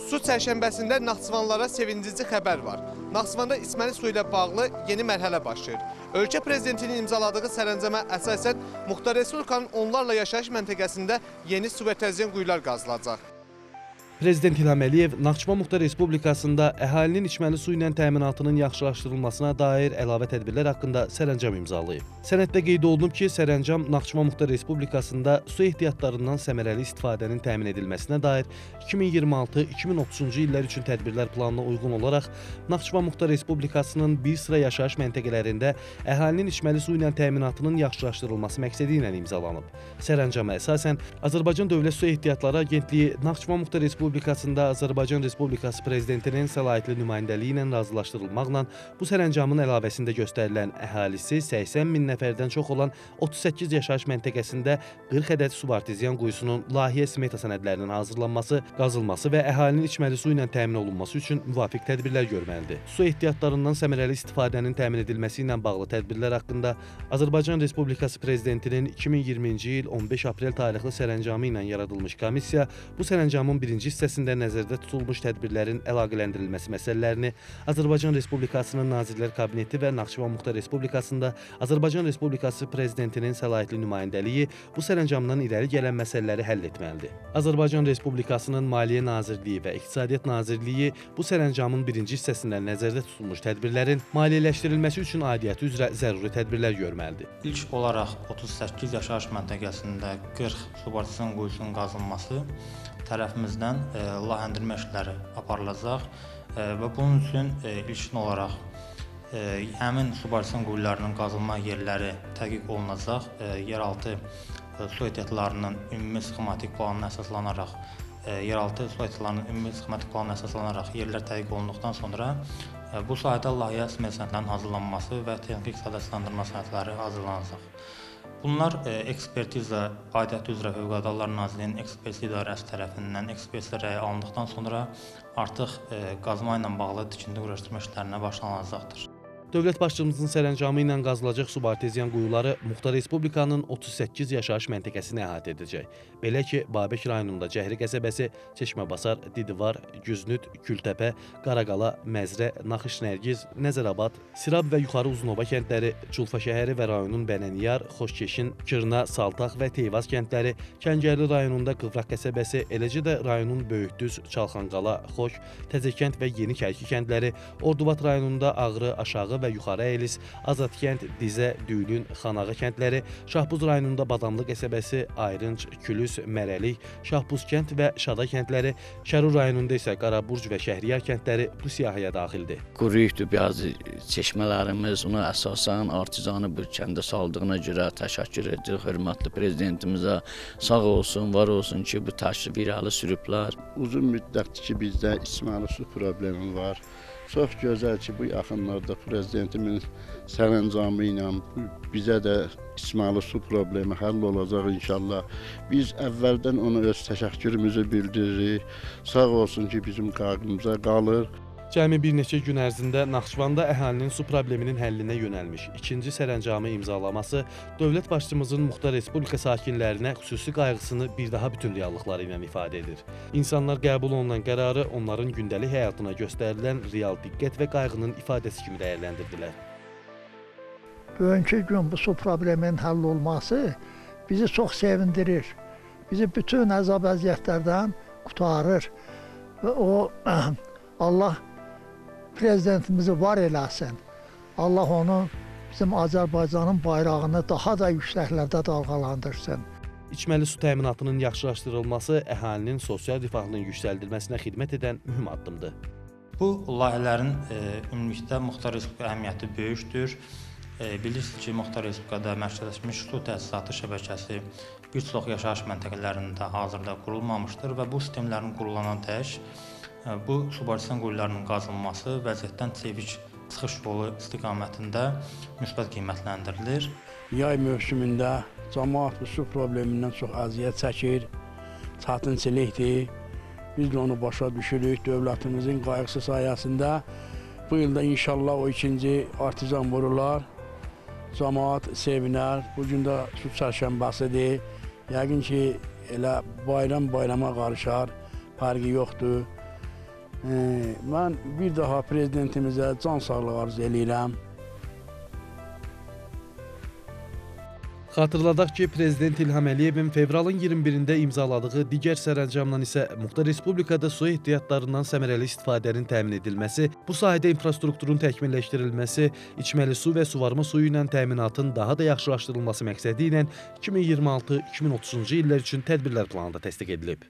Su çərşənbəsində Naxçıvanlara sevindirici xəbər var. Naxçıvanda içməli su ilə bağlı yeni mərhələ başlayır. Ölkə prezidentinin imzaladığı sərəncama əsasən Muxtar Respublikanın onlarla yaşayış məntəqəsində yeni su və təzyiqən quyular qazılacaq. Prezident İlham Əliyev Naxçıvan Muxtar Respublikasında əhalinin içməli su ilə təminatının yaxşılaşdırılmasına dair əlavə tədbirlər haqqında sərəncam imzalayıb. Sənəddə qeyd olunub ki, sərəncam Naxçıvan Muxtar Respublikasında su ehtiyatlarından səmərəli istifadənin təmin edilməsinə dair 2026-2030-cu illər üçün tədbirlər planına uyğun olaraq Naxçıvan Muxtar Respublikasının bir sıra yaşayış məntəqələrində əhalinin içməli su ilə təminatının yaxşılaşdırılması məqsədi ilə imzalanıb. Sərəncama əsasən Azərbaycan Dövlət Su Ehtiyatları Agentliyi Naxçıvan Muxtar Respublikasında Azərbaycan Respublikası Prezidentinin səlahiyyətli nümayəndəliyi ilə razılaşdırılmaqla bu sərəncamın əlavəsində göstərilən əhalisi 80 min nəfərdən çox olan 38 yaşayış məntəqəsində 40 ədəd subarteziyan quyusunun layihə smeta sənədlərinin hazırlanması, qazılması və əhalinin içməli su ilə təmin olunması üçün müvafiq tədbirlər görməlidir. Su ehtiyatlarından səmərəli istifadənin təmin edilməsi ilə bağlı tədbirlər haqqında Azərbaycan Respublikası Prezidentinin 2020-ci il 15 aprel tarixli sərəncamı ilə yaradılmış komissiya bu sərəncamın birinci hissəsində nəzərdə tutulmuş tədbirlərin əlaqələndirilməsi məsələlərini Azərbaycan Respublikasının Nazirlər Kabineti və Naxçıvan Muxtar Respublikasında Azərbaycan Respublikası Prezidentinin səlahiyyətli nümayəndəliyi bu sərəncamdan irəli gələn məsələləri həll etməlidir. Azərbaycan Respublikasının Maliyyə Nazirliyi və İqtisadiyyat Nazirliyi bu sərəncamın birinci hissəsində nəzərdə tutulmuş tədbirlərin maliyyələşdirilməsi üçün aidiyyəti üzrə zəruri tədbirlər görməlidir. İlk olaraq 38 yaşayış məntəqəsində 40 subarteziyan quyusunun qazılması tərəfimizdən layihələndirmə işləri aparılacaq və bunun üçün ilkin olaraq həmin subarteziyan quyularının qazılma yerləri tədqiq olunacaq. Yeraltı su ehtiyatlarının ümumi sxematik planına əsaslanaraq yerlər tədqiq olunduqdan sonra bu sahədə layihə smeta sənədlərinin hazırlanması və texniki iqtisadlaşdırma sənədləri hazırlanacaq. Bunlar ekspertiza aidiyyəti üzrə Fövqəladə Hallar Nazirliyinin ekspertiza idarəsi tərəfindən ekspertiza rəyi alındıqdan sonra artıq qazma ilə bağlı tikinti quraşdırma işlərinə başlanılacaqdır. Dövlət başçımızın sərəncamı ilə qazılacaq subarteziyan quyuları Muxtar Respublikanın 38 yaşayış məntəqəsini əhatə edəcək. Belə ki, Babək rayonunda Cəhri qəsəbəsi, Çeşməbasar, Didivar, Güznüd, Kültəpə, Qaraqala, Məzrə, Naxış Nərgiz, Nəzərabad, Sirab və Yuxarı Uzunova kəndləri, Culfa şəhəri və rayonun Bənəniyar, Xoşkeşin, Kırna, Saltaq və Teyvaz kəndləri, Kəngərli rayonunda Qıvraq qəsəbəsi, eləcə də rayonun Böyükdüz, Çalxanqala, Xoş, Təzəkənd və Yeni Kəlki kəndləri, Orduvat rayonunda Ağrı, Aşağı və Yuxarı Əyilis, Azadkənd, Dizə, Düylün, Xanağa kəndləri, Şahbuz rayonunda Badamlı qəsəbəsi, Ayrınc, Külüs, Mərəlik, Şahbuz kənd və Şada kəndləri, Şərur rayonunda isə Qaraburc və Şəhriyar kəndləri bu siyahıya daxildir. Quruyubdur bəzi çeşmələrimiz, ona əsasən artizanı bu kəndə saldığına görə təşəkkür edirik hörmətli prezidentimizə. Sağ olsun, var olsun ki, bu təşrif irəli sürüblər. Uzun müddətdir ki, bizdə içməli su problemi var. Çox gözəl ki, bu yaxınlarda prezidentimin sərəncamı ilə bizə də içməli su problemi həll olacaq inşallah. Biz əvvəldən ona öz təşəkkürümüzü bildiririk. Sağ olsun ki, bizim qayğımıza qalır. Cəmi bir neçə gün ərzində Naxçıvanda əhalinin su probleminin həllinə yönəlmiş ikinci sərəncamı imzalaması dövlət başçımızın Muxtar Respublika sakinlərinə xüsusi qayğısını bir daha bütün reallıqları ilə ifadə edir. İnsanlar qəbul olunan qərarı onların gündəlik həyatına göstərilən real diqqət və qayğının ifadəsi kimi dəyərləndirdilər. Bugünkü gün bu su probleminin həll olması bizi çox sevindirir. Bizi bütün əzab əziyyətlərdən qurtarır və o Allah prezidentimizi var eləsin. Allah onun bizim Azərbaycanın bayrağını daha da yüksəklərdə dalğalandırsın. İçməli su təminatının yaxşılaşdırılması əhalinin sosial rifahının yüksəldilməsinə xidmət edən mühüm addımdır. Bu layihələrin ümumilikdə Muxtar Respublika əhəmiyyəti böyükdür. Bilirsiniz ki, Muxtar Respublikada mərkəzləşmiş su təsisatı şəbəkəsi bir çox yaşayış məntəqələrində hazırda qurulmamışdır və bu sistemlərin qurulana dək bu subarteziyan quyularının qazılması vəziyyətdən çevik çıxış yolu istiqamətində müsbət qiymətləndirilir. Yay mövsümündə cəmaət bu su problemindən çox əziyyət çəkir, çətinçilikdir. Biz də onu başa düşürük. Dövlətimizin qayğısı sayəsində bu ildə inşallah o ikinci artizan vurular. Cəmaət sevinər. Bugün də su çərşənbəsidir. Yəqin ki, elə bayram bayrama qarışar, fərqi yoxdur. Mən bir daha prezidentimizə can sağlığı arzu eləyirəm. Xatırladaq ki, Prezident İlham Əliyevin fevralın 21-də imzaladığı digər sərəncamla isə Muxtar Respublikada su ehtiyatlarından səmərəli istifadənin təmin edilməsi, bu sahədə infrastrukturun təkmilləşdirilməsi, içməli su və suvarma suyu ilə təminatın daha da yaxşılaşdırılması məqsədi ilə 2026-2030-cu illər üçün tədbirlər planı da təsdiq edilib.